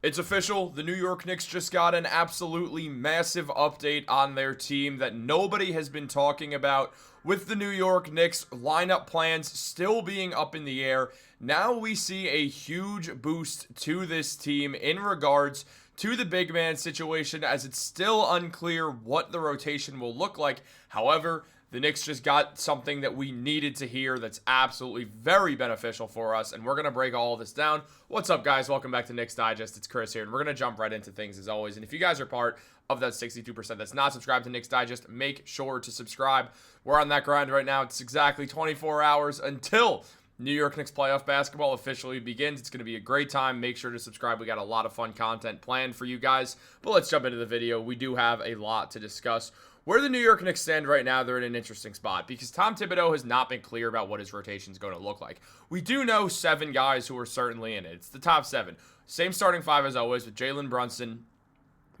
It's official. The New York Knicks just got an absolutely massive update on their team that nobody has been talking about. With the New York Knicks lineup plans still being up in the air, now we see a huge boost to this team in regards to the big man situation, as it's still unclear what the rotation will look like. However, the Knicks just got something that we needed to hear that's absolutely very beneficial for us, and we're going to break all of this down. What's up, guys? Welcome back to Knicks Digest. It's Chris here, and we're going to jump right into things as always. And if you guys are part of that 62% that's not subscribed to Knicks Digest, make sure to subscribe. We're on that grind right now. It's exactly 24 hours until New York Knicks playoff basketball officially begins. It's going to be a great time. Make sure to subscribe. We got a lot of fun content planned for you guys. But let's jump into the video. We do have a lot to discuss. Where the New York Knicks stand right now, they're in an interesting spot because Tom Thibodeau has not been clear about what his rotation is going to look like. We do know 7 guys who are certainly in it. It's the top 7. Same starting 5 as always with Jalen Brunson,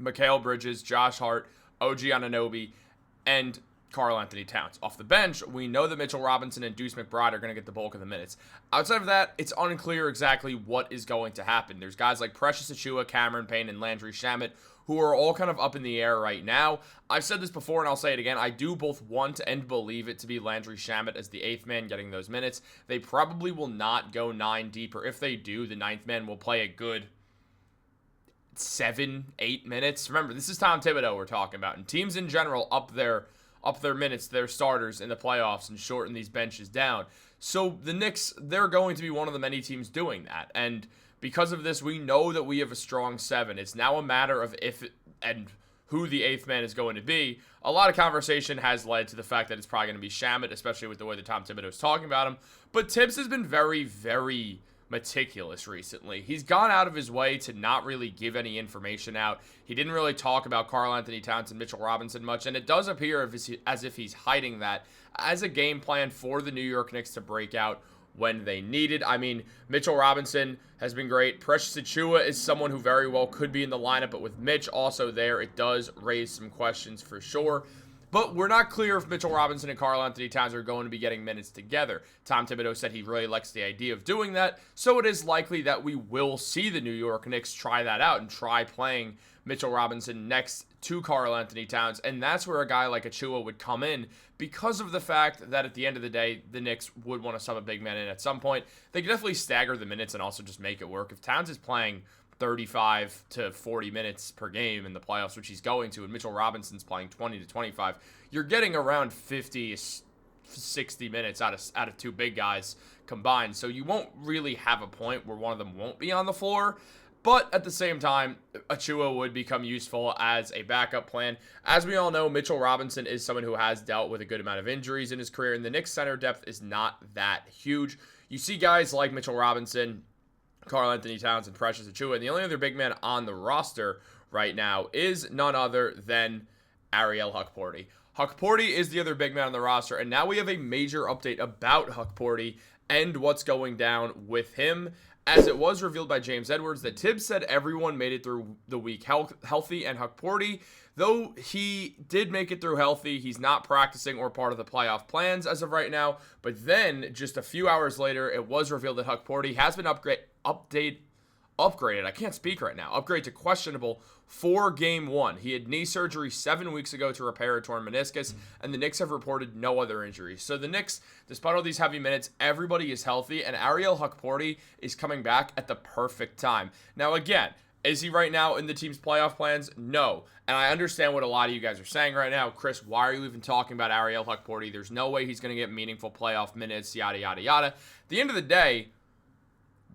Mikal Bridges, Josh Hart, OG Anunoby, and Karl-Anthony Towns. Off the bench, we know that Mitchell Robinson and Deuce McBride are going to get the bulk of the minutes. Outside of that, it's unclear exactly what is going to happen. There's guys like Precious Achiuwa, Cameron Payne, and Landry Shamet who are all kind of up in the air right now. I've said this before and I'll say it again. I do both want and believe it to be Landry Shamet as the 8th man getting those minutes. They probably will not go 9 deep, or if they do, the 9th man will play a good 7-8 minutes. Remember, this is Tom Thibodeau we're talking about, and teams in general up their minutes, their starters in the playoffs, and shorten these benches down. So the Knicks, they're going to be one of the many teams doing that, and because of this, we know that we have a strong 7. It's now a matter of if and who the 8th man is going to be. A lot of conversation has led to the fact that it's probably going to be Shamet, especially with the way that Tom Thibodeau is talking about him. But Tibbs has been very, very meticulous recently. He's gone out of his way to not really give any information out. He didn't really talk about Karl-Anthony Towns and Mitchell Robinson much, and it does appear as if he's hiding that as a game plan for the New York Knicks to break out when they need it. I mean, Mitchell Robinson has been great. Precious Achiuwa is someone who very well could be in the lineup, but with Mitch also there, it does raise some questions for sure. But we're not clear if Mitchell Robinson and Karl-Anthony Towns are going to be getting minutes together. Tom Thibodeau said he really likes the idea of doing that, so it is likely that we will see the New York Knicks try that out and try playing Mitchell Robinson next to Karl-Anthony Towns, and that's where a guy like Achiuwa would come in because of the fact that at the end of the day, the Knicks would want to sub a big man in at some point. They could definitely stagger the minutes and also just make it work. If Towns is playing 35 to 40 minutes per game in the playoffs, which he's going to, and Mitchell Robinson's playing 20 to 25, you're getting around 50, 60 minutes out of 2 big guys combined. So you won't really have a point where one of them won't be on the floor. But at the same time, Achiuwa would become useful as a backup plan. As we all know, Mitchell Robinson is someone who has dealt with a good amount of injuries in his career, and the Knicks' center depth is not that huge. You see guys like Mitchell Robinson, Karl-Anthony Towns, and Precious Achiuwa, and the only other big man on the roster right now is none other than Ariel Hukporti. Hukporti is the other big man on the roster, and now we have a major update about Hukporti and what's going down with him, as it was revealed by James Edwards that Tibbs said everyone made it through the week healthy, and Hukporti, though he did make it through healthy, he's not practicing or part of the playoff plans as of right now. But then, just a few hours later, it was revealed that Hukporti has been upgraded. I can't speak right now. Upgrade to questionable for Game 1. He had knee surgery 7 weeks ago to repair a torn meniscus, and the Knicks have reported no other injuries. So the Knicks, despite all these heavy minutes, everybody is healthy, and Ariel Hukporti is coming back at the perfect time. Now, again, is he right now in the team's playoff plans? No. And I understand what a lot of you guys are saying right now. Chris, why are you even talking about Ariel Hukporti? There's no way he's going to get meaningful playoff minutes, yada, yada, yada. At the end of the day,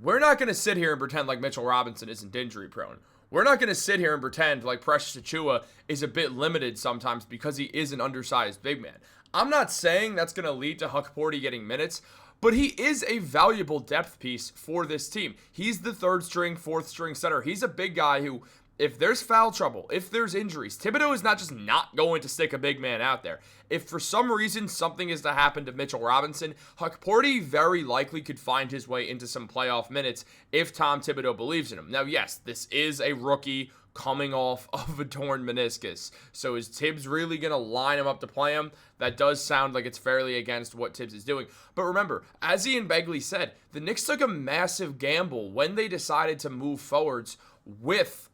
we're not going to sit here and pretend like Mitchell Robinson isn't injury prone. We're not going to sit here and pretend like Precious Achiuwa is a bit limited sometimes because he is an undersized big man. I'm not saying that's going to lead to Hukporti getting minutes, but he is a valuable depth piece for this team. He's the 3rd string, 4th string center. He's a big guy who, if there's foul trouble, if there's injuries, Thibodeau is not just not going to stick a big man out there. If for some reason something is to happen to Mitchell Robinson, Hukporti very likely could find his way into some playoff minutes if Tom Thibodeau believes in him. Now, yes, this is a rookie coming off of a torn meniscus. So is Tibbs really going to line him up to play him? That does sound like it's fairly against what Tibbs is doing. But remember, as Ian Begley said, the Knicks took a massive gamble when they decided to move forwards with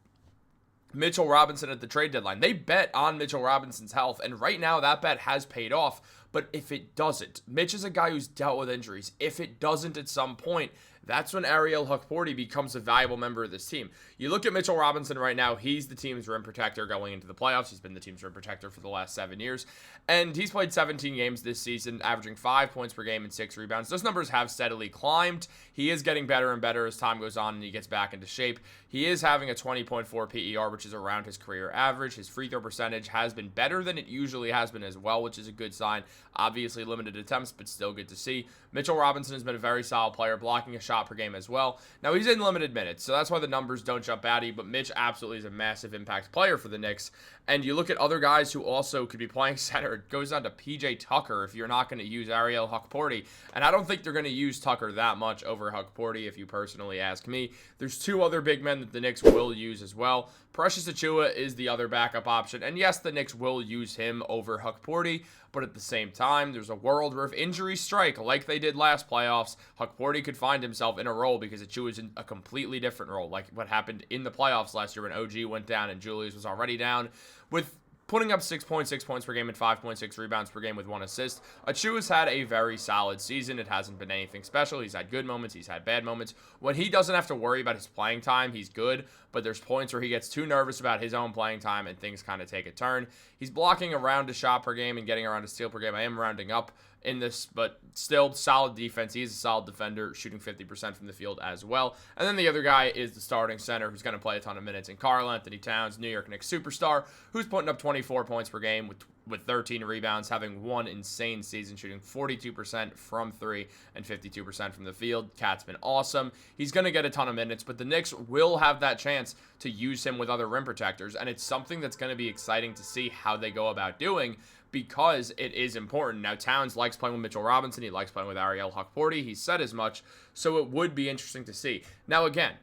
Mitchell Robinson at the trade deadline. They bet on Mitchell Robinson's health, and right now that bet has paid off. But if it doesn't, Mitch is a guy who's dealt with injuries. If it doesn't at some point, that's when Ariel Hukporti becomes a valuable member of this team. You look at Mitchell Robinson right now, he's the team's rim protector going into the playoffs. He's been the team's rim protector for the last 7 years. And he's played 17 games this season, averaging 5 points per game and 6 rebounds. Those numbers have steadily climbed. He is getting better and better as time goes on and he gets back into shape. He is having a 20.4 PER, which is around his career average. His free throw percentage has been better than it usually has been as well, which is a good sign. Obviously limited attempts, but still good to see. Mitchell Robinson has been a very solid player, blocking a shot per game as well. Now, he's in limited minutes, so that's why the numbers don't jump at you, but Mitch absolutely is a massive impact player for the Knicks. And you look at other guys who also could be playing center. It goes down to PJ Tucker if you're not going to use Ariel Hukporti. And I don't think they're going to use Tucker that much over Hukporti, if you personally ask me. There's 2 other big men that the Knicks will use as well. Precious Achiuwa is the other backup option. And yes, the Knicks will use him over Hukporti, but at the same time, there's a world where if injuries strike, like they did last playoffs, Hukporti could find himself in a role because Achiuwa's in a completely different role, like what happened in the playoffs last year when OG went down and Julius was already down. With putting up 6.6 points per game and 5.6 rebounds per game with 1 assist, Achiuwa's had a very solid season. It hasn't been anything special. He's had good moments. He's had bad moments. When he doesn't have to worry about his playing time, he's good, but there's points where he gets too nervous about his own playing time and things kind of take a turn. He's blocking around a shot per game and getting around a steal per game. I am rounding up in this, but still solid defense. He's a solid defender, shooting 50% from the field as well. And then the other guy is the starting center who's going to play a ton of minutes in Karl-Anthony Towns, New York Knicks superstar, who's putting up 24 points per game with 13 rebounds, having one insane season, shooting 42% from 3 and 52% from the field. Cat's been awesome. He's going to get a ton of minutes, but the Knicks will have that chance to use him with other rim protectors, and it's something that's going to be exciting to see how they go about doing, because it is important. Now, Towns likes playing with Mitchell Robinson. He likes playing with Ariel Hukporti. He said as much, so it would be interesting to see. Now, again,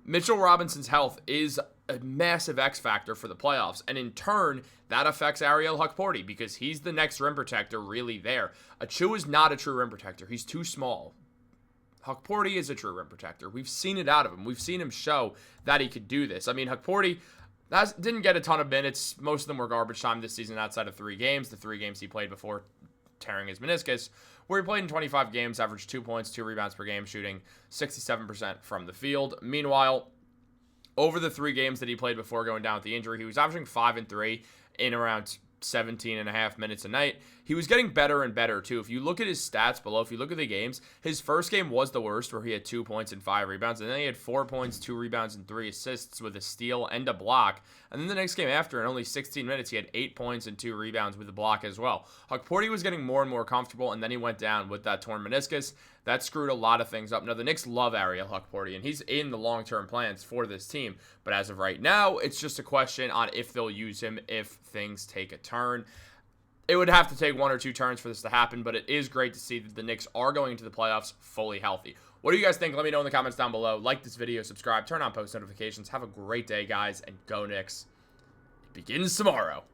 Mitchell Robinson's health is a massive X factor for the playoffs, and in turn, that affects Ariel Hukporti because he's the next rim protector really there. Achiuwa is not a true rim protector. He's too small. Hukporti is a true rim protector. We've seen it out of him. We've seen him show that he could do this. I mean, Hukporti didn't get a ton of minutes. Most of them were garbage time this season outside of 3 games. The 3 games he played before tearing his meniscus, where he played in 25 games, averaged 2 points, 2 rebounds per game, shooting 67% from the field. Meanwhile, over the 3 games that he played before going down with the injury, he was averaging 5 and 3 in around 17 and a half minutes a night. He was getting better and better too. If you look at his stats below, if you look at the games, his first game was the worst, where he had 2 points and 5 rebounds, and then he had 4 points, 2 rebounds, and 3 assists with a steal and a block. And then the next game after, in only 16 minutes, he had 8 points and 2 rebounds with a block as well. Hukporti was getting more and more comfortable, and then he went down with that torn meniscus. That screwed a lot of things up. Now, the Knicks love Ariel Hukporti, and he's in the long-term plans for this team. But as of right now, it's just a question on if they'll use him if things take a turn. It would have to take 1 or 2 turns for this to happen, but it is great to see that the Knicks are going into the playoffs fully healthy. What do you guys think? Let me know in the comments down below. Like this video, subscribe, turn on post notifications. Have a great day, guys, and go Knicks. It begins tomorrow.